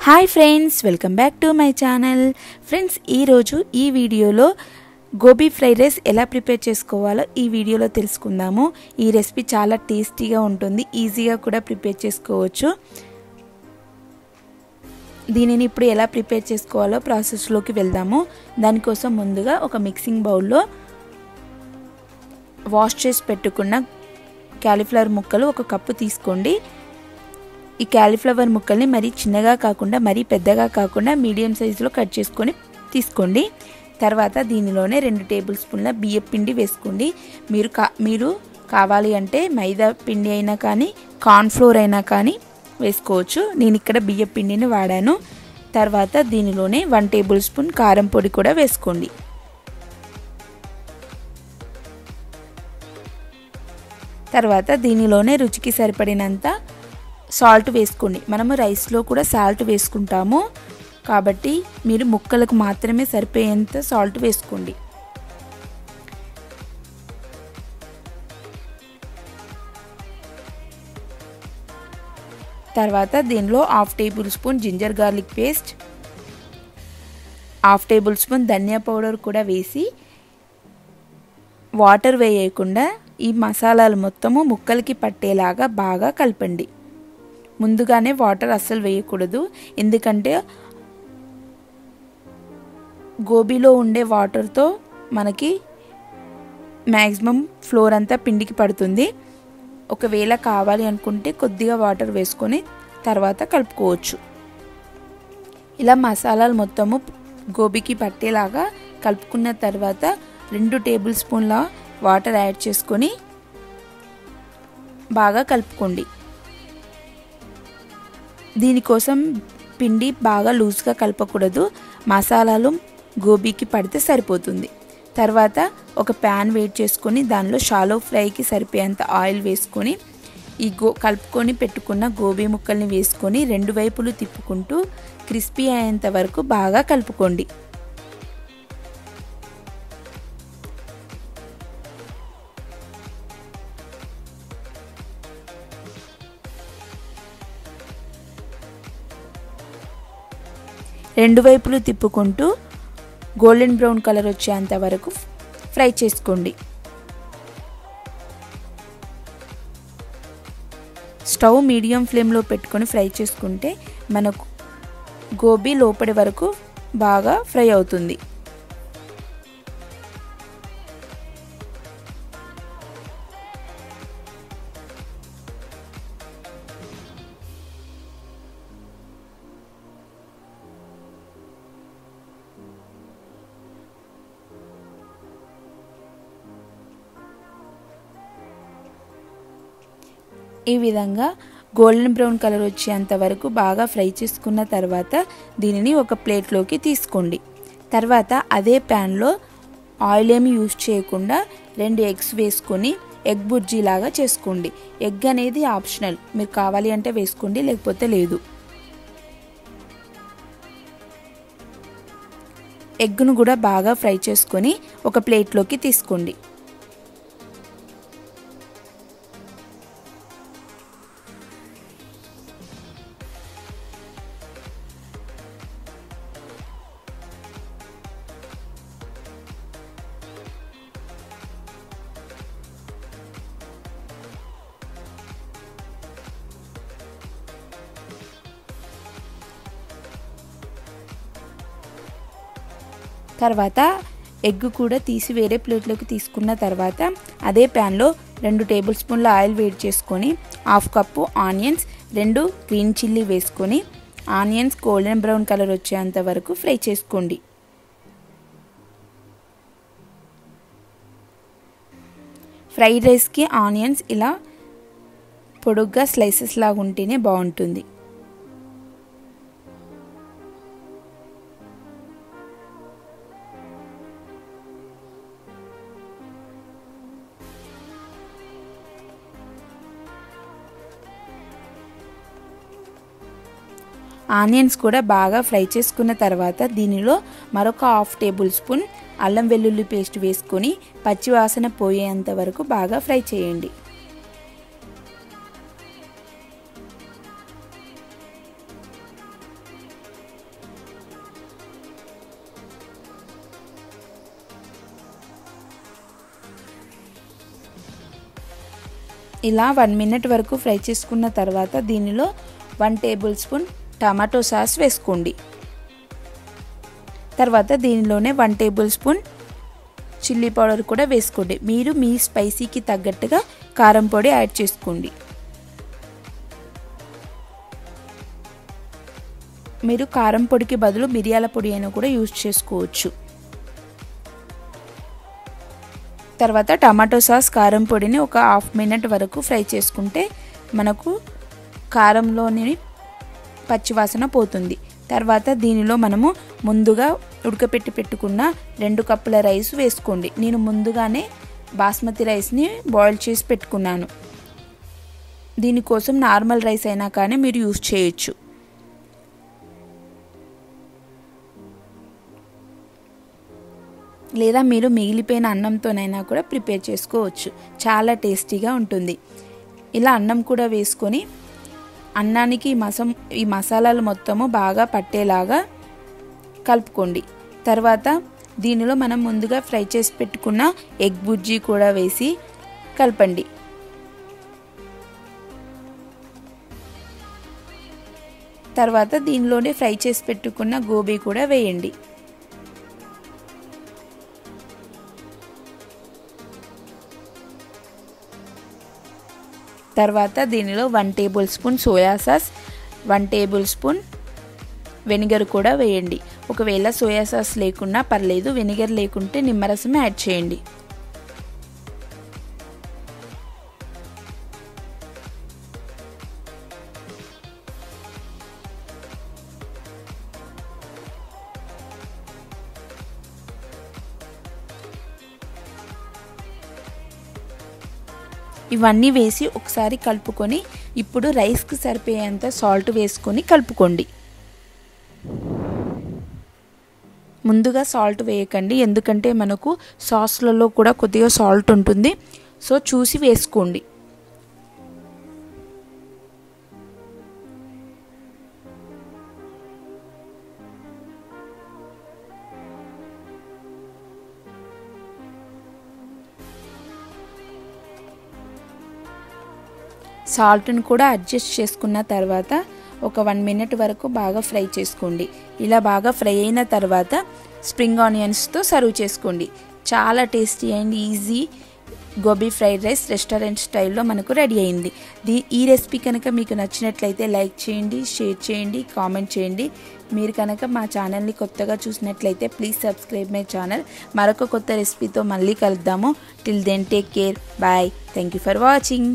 Hi friends, welcome back to my channel. Friends, ఈరోజు ఈ వీడియోలో గోబీ ఫ్రైడ్ రైస్ ఎలా ప్రిపేర్ చేసుకోవాలో ఈ వీడియోలో తెలుసుకుందాము. ఈ రెసిపీ చాలా టేస్టీగా ఉంటుంది, ఈజీగా కూడా ప్రిపేర్ చేసుకోవచ్చు. దీనిని ఇప్పుడు ఎలా ప్రిపేర్ చేసుకోవాలో ప్రాసెస్లోకి వెళ్దాము. దానికోసం ముందుగా ఒక మిక్సింగ్ బౌల్లో వాష్ చేసి పెట్టుకున్న కాలీఫ్లవర్ ముక్కలు ఒక కప్పు తీసుకోండి. ఈ కాలీఫ్లవర్ ముక్కల్ని మరీ చిన్నగా కాకుండా మరీ పెద్దగా కాకుండా మీడియం సైజులో కట్ చేసుకొని తీసుకోండి. తర్వాత దీనిలోనే 2 టేబుల్ స్పూన్ల బియ్యం పిండి వేసుకోండి. మీరు కావాలి అంటే మైదా పిండి అయినా కానీ కార్న్ఫ్లోర్ అయినా కానీ వేసుకోవచ్చు. నేను ఇక్కడ బియ్యం పిండిని వాడాను. తర్వాత దీనిలోనే 1 టేబుల్ స్పూన్ కారం పొడి కూడా వేసుకోండి. తర్వాత దీనిలోనే రుచికి సరిపడినంత సాల్ట్ వేసుకోండి. మనము రైస్లో కూడా సాల్ట్ వేసుకుంటాము కాబట్టి మీరు ముక్కలకు మాత్రమే సరిపోయేంత సాల్ట్ వేసుకోండి. తర్వాత దీనిలో 1/2 tablespoon ginger garlic paste, 1/2 tablespoon ధనియా పౌడర్ కూడా వేసి వాటర్ వేయకుండా ఈ మసాలాలు మొత్తము ముక్కలకి పట్టేలాగా బాగా కలపండి. ముందుగానే వాటర్ అస్సలు వేయకూడదు, ఎందుకంటే గోబీలో ఉండే వాటర్తో మనకి మ్యాక్సిమం ఫ్లోర్ అంతా పిండికి పడుతుంది. ఒకవేళ కావాలి అనుకుంటే కొద్దిగా వాటర్ వేసుకొని తర్వాత కలుపుకోవచ్చు. ఇలా మసాలాలు మొత్తము గోబీకి పట్టేలాగా కలుపుకున్న తర్వాత 2 టేబుల్ స్పూన్ల వాటర్ యాడ్ చేసుకొని బాగా కలుపుకోండి. దీనికోసం పిండి బాగా లూజ్గా కలపకూడదు, మసాలాలు గోబీకి పడితే సరిపోతుంది. తర్వాత ఒక ప్యాన్ వేడి చేసుకొని దానిలో షాలో ఫ్రైకి సరిపోయేంత ఆయిల్ వేసుకొని ఈ కలుపుకొని పెట్టుకున్న గోబీ ముక్కల్ని వేసుకొని 2 వైపులు తిప్పుకుంటూ క్రిస్పీ అయ్యేంత వరకు బాగా కలుపుకోండి. రెండు వైపులు తిప్పుకుంటూ గోల్డెన్ బ్రౌన్ కలర్ వచ్చేంత వరకు ఫ్రై చేసుకోండి. స్టవ్ మీడియం ఫ్లేమ్లో పెట్టుకొని ఫ్రై చేసుకుంటే మనకు గోబీ లోపలి వరకు బాగా ఫ్రై అవుతుంది. ఈ విధంగా గోల్డెన్ బ్రౌన్ కలర్ వచ్చేంత వరకు బాగా ఫ్రై చేసుకున్న తర్వాత దీనిని ఒక ప్లేట్లోకి తీసుకోండి. తర్వాత అదే ప్యాన్లో ఆయిల్ ఏమి యూజ్ చేయకుండా 2 ఎగ్స్ వేసుకొని ఎగ్ బుర్జీ లాగా చేసుకోండి. ఎగ్ అనేది ఆప్షనల్, మీరు కావాలి అంటే వేసుకోండి, లేకపోతే లేదు. ఎగ్ను కూడా బాగా ఫ్రై చేసుకొని ఒక ప్లేట్లోకి తీసుకోండి. తర్వాత ఎగ్ కూడా తీసి వేరే ప్లేట్లోకి తీసుకున్న తర్వాత అదే ప్యాన్లో 2 టేబుల్ స్పూన్ల ఆయిల్ వేడి చేసుకొని 1/2 కప్పు ఆనియన్స్, 2 గ్రీన్ చిల్లీ వేసుకొని ఆనియన్స్ గోల్డెన్ బ్రౌన్ కలర్ వచ్చేంత వరకు ఫ్రై చేసుకోండి. ఫ్రైడ్ రైస్కి ఆనియన్స్ ఇలా పొడుగ్గా స్లైసెస్ లాగా ఉంటేనే బాగుంటుంది. ఆనియన్స్ కూడా బాగా ఫ్రై చేసుకున్న తర్వాత దీనిలో మరొక 1/2 టేబుల్ స్పూన్ అల్లం వెల్లుల్లి పేస్ట్ వేసుకొని పచ్చివాసన పోయేంత వరకు బాగా ఫ్రై చేయండి. ఇలా 1 మినిట్ వరకు ఫ్రై చేసుకున్న తర్వాత దీనిలో 1 టేబుల్ స్పూన్ టమాటో సాస్ వేసుకోండి. తర్వాత దీనిలోనే 1 టేబుల్ స్పూన్ చిల్లీ పౌడర్ కూడా వేసుకోండి. మీరు మీ స్పైసీకి తగ్గట్టుగా కారం పొడి యాడ్ చేసుకోండి. మీరు కారం పొడికి బదులు మిరియాల పొడి అయినా కూడా యూజ్ చేసుకోవచ్చు. తర్వాత టమాటో సాస్ కారం పొడిని ఒక 1/2 మినిట్ వరకు ఫ్రై చేసుకుంటే మనకు కారంలోని పచ్చివాసన పోతుంది. తర్వాత దీనిలో మనము ముందుగా ఉడకపెట్టి పెట్టుకున్న 2 కప్పుల రైస్ వేసుకోండి. నేను ముందుగానే బాస్మతి రైస్ని బాయిల్ చేసి పెట్టుకున్నాను. దీనికోసం నార్మల్ రైస్ అయినా కానీ మీరు యూజ్ చేయొచ్చు. లేదా మీరు మిగిలిపోయిన అన్నంతోనైనా కూడా ప్రిపేర్ చేసుకోవచ్చు. చాలా టేస్టీగా ఉంటుంది. ఇలా అన్నం కూడా వేసుకొని అన్నానికి ఈ మసాలాలు మొత్తము బాగా పట్టేలాగా కలుపుకోండి. తర్వాత దీనిలో మనం ముందుగా ఫ్రై చేసి పెట్టుకున్న ఎగ్ బుజ్జీ కూడా వేసి కలపండి. తర్వాత దీనిలోనే ఫ్రై చేసి పెట్టుకున్న గోబీ కూడా వేయండి. తర్వాత దీనిలో 1 table spoon soya sauce, 1 table spoon vinegar కూడా వేయండి. ఒకవేళ సోయా సాస్ లేకున్నా పర్లేదు, వెనిగర్ లేకుంటే నిమ్మరసం యాడ్ చేయండి. ఇవన్నీ వేసి ఒకసారి కలుపుకొని ఇప్పుడు రైస్కి సరిపోయేంత సాల్ట్ వేసుకొని కలుపుకోండి. ముందుగా సాల్ట్ వేయకండి, ఎందుకంటే మనకు సాస్లలో కూడా కొద్దిగా సాల్ట్ ఉంటుంది. సో చూసి వేసుకోండి. సాల్ట్ని కూడా అడ్జస్ట్ చేసుకున్న తర్వాత ఒక 1 మినిట్ వరకు బాగా ఫ్రై చేసుకోండి. ఇలా బాగా ఫ్రై అయిన తర్వాత స్ప్రింగ్ ఆనియన్స్తో సర్వ్ చేసుకోండి. చాలా tasty and easy gobi fried rice restaurant స్టైల్లో మనకు రెడీ అయింది. ఈ రెసిపీ కనుక మీకు నచ్చినట్లయితే లైక్ చేయండి, షేర్ చేయండి, కామెంట్ చేయండి. మీరు కనుక మా ఛానల్ని కొత్తగా చూసినట్లయితే ప్లీజ్ సబ్స్క్రైబ్ మై ఛానల్. మరొక కొత్త రెసిపీతో మళ్ళీ కలుద్దాము. Till then take care, bye. Thank you for watching.